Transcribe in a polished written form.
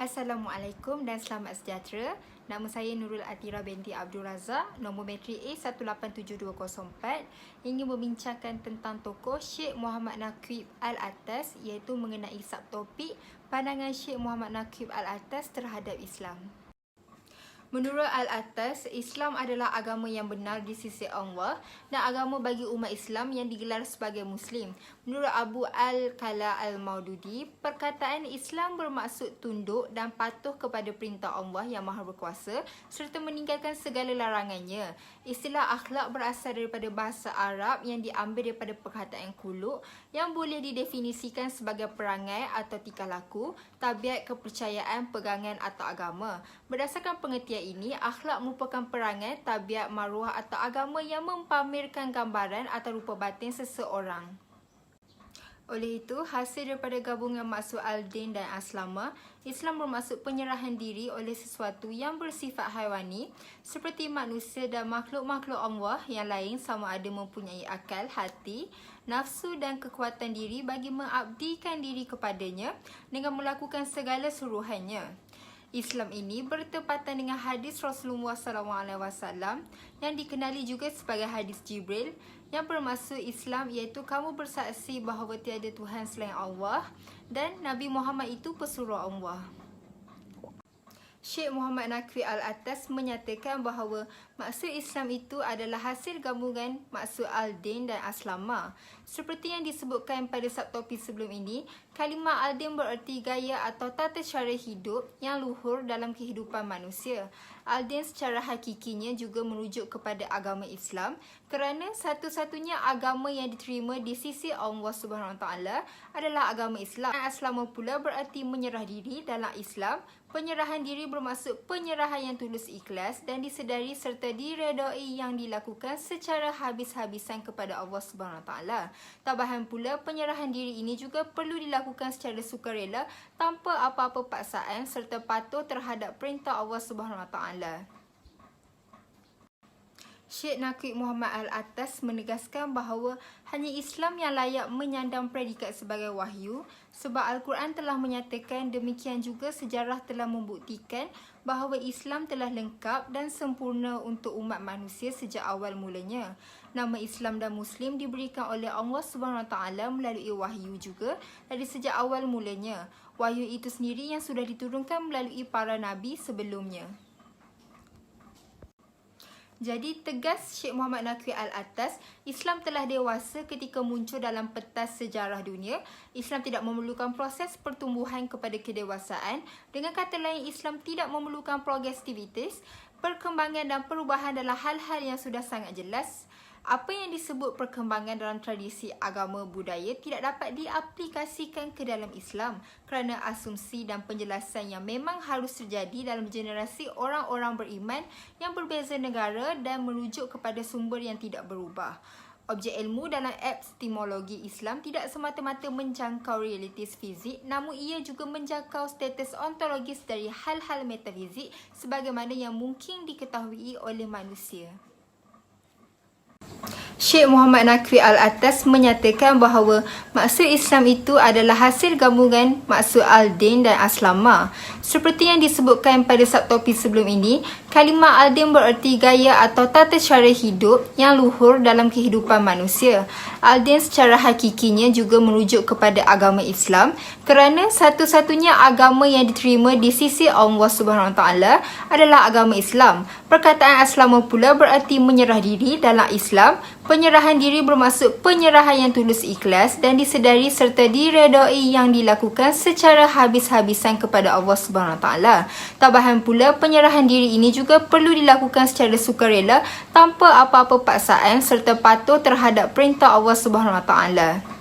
Assalamualaikum dan selamat sejahtera. Nama saya Nurul Atira binti Abdul Razak, nombor metrik A187204, ingin membincangkan tentang tokoh Syekh Muhammad Naqib Al-Atas, iaitu mengenai subtopik pandangan Syekh Muhammad Naqib Al-Atas terhadap Islam. Menurut Al-Atas, Islam adalah agama yang benar di sisi Allah dan agama bagi umat Islam yang digelar sebagai Muslim. Menurut Abu Al-Kala Al-Maududi, perkataan Islam bermaksud tunduk dan patuh kepada perintah Allah yang Maha Berkuasa serta meninggalkan segala larangannya. Istilah akhlak berasal daripada bahasa Arab yang diambil daripada perkataan kuluk yang boleh didefinisikan sebagai perangai atau tingkah laku, tabiat, kepercayaan, pegangan atau agama. Berdasarkan pengertian ini, akhlak merupakan perangai, tabiat, maruah atau agama yang mempamerkan gambaran atau rupa batin seseorang. Oleh itu, hasil daripada gabungan maksud al-din dan aslama, Islam bermaksud penyerahan diri oleh sesuatu yang bersifat haiwani seperti manusia dan makhluk-makhluk Allah yang lain sama ada mempunyai akal, hati, nafsu dan kekuatan diri bagi mengabdikan diri kepadanya dengan melakukan segala suruhannya. Islam ini bertepatan dengan hadis Rasulullah SAW yang dikenali juga sebagai hadis Jibril yang bermaksud Islam iaitu kamu bersaksi bahawa tiada Tuhan selain Allah dan Nabi Muhammad itu pesuruh Allah. Syekh Muhammad Naqib Al-Atas menyatakan bahawa maksud Islam itu adalah hasil gabungan maksud al-din dan aslama. Seperti yang disebutkan pada subtopik sebelum ini, kalimah al-din bererti gaya atau tata cara hidup yang luhur dalam kehidupan manusia. Al-din secara hakikinya juga merujuk kepada agama Islam kerana satu-satunya agama yang diterima di sisi Allah SWT adalah agama Islam. Aslama pula bererti menyerah diri dalam Islam. Penyerahan diri bermaksud penyerahan yang tulus ikhlas dan disedari serta diredai yang dilakukan secara habis-habisan kepada Allah SWT. Tambahan pula, penyerahan diri ini juga perlu dilakukan secara sukarela tanpa apa-apa paksaan serta patuh terhadap perintah Allah SWT. Syekh Naqib Muhammad Al-Atas menegaskan bahawa hanya Islam yang layak menyandang predikat sebagai wahyu sebab Al-Quran telah menyatakan, demikian juga sejarah telah membuktikan bahawa Islam telah lengkap dan sempurna untuk umat manusia sejak awal mulanya. Nama Islam dan Muslim diberikan oleh Allah SWT melalui wahyu juga dari sejak awal mulanya. Wahyu itu sendiri yang sudah diturunkan melalui para Nabi sebelumnya. Jadi tegas Syekh Muhammad Naqib Al-Atas, Islam telah dewasa ketika muncul dalam pentas sejarah dunia. Islam tidak memerlukan proses pertumbuhan kepada kedewasaan. Dengan kata lain, Islam tidak memerlukan progresivitas, perkembangan dan perubahan dalam hal-hal yang sudah sangat jelas. Apa yang disebut perkembangan dalam tradisi agama budaya tidak dapat diaplikasikan ke dalam Islam kerana asumsi dan penjelasan yang memang harus terjadi dalam generasi orang-orang beriman yang berbeza negara dan merujuk kepada sumber yang tidak berubah. Objek ilmu dalam epistemologi Islam tidak semata-mata menjangkau realitis fizik, namun ia juga menjangkau status ontologis dari hal-hal metafizik sebagaimana yang mungkin diketahui oleh manusia. Syekh Muhammad Naqib Al-Atas menyatakan bahawa maksud Islam itu adalah hasil gabungan maksud al-din dan aslama. Seperti yang disebutkan pada subtopik sebelum ini, kalimah al-din bererti gaya atau tata cara hidup yang luhur dalam kehidupan manusia. Al-din secara hakikinya juga merujuk kepada agama Islam kerana satu-satunya agama yang diterima di sisi Allah SWT adalah agama Islam. Perkataan aslama pula bererti menyerah diri dalam Islam. Penyerahan diri bermaksud penyerahan yang tulus ikhlas dan disedari serta diredai yang dilakukan secara habis-habisan kepada Allah SWT. Tambahan pula, penyerahan diri ini juga perlu dilakukan secara sukarela tanpa apa-apa paksaan serta patuh terhadap perintah Allah SWT.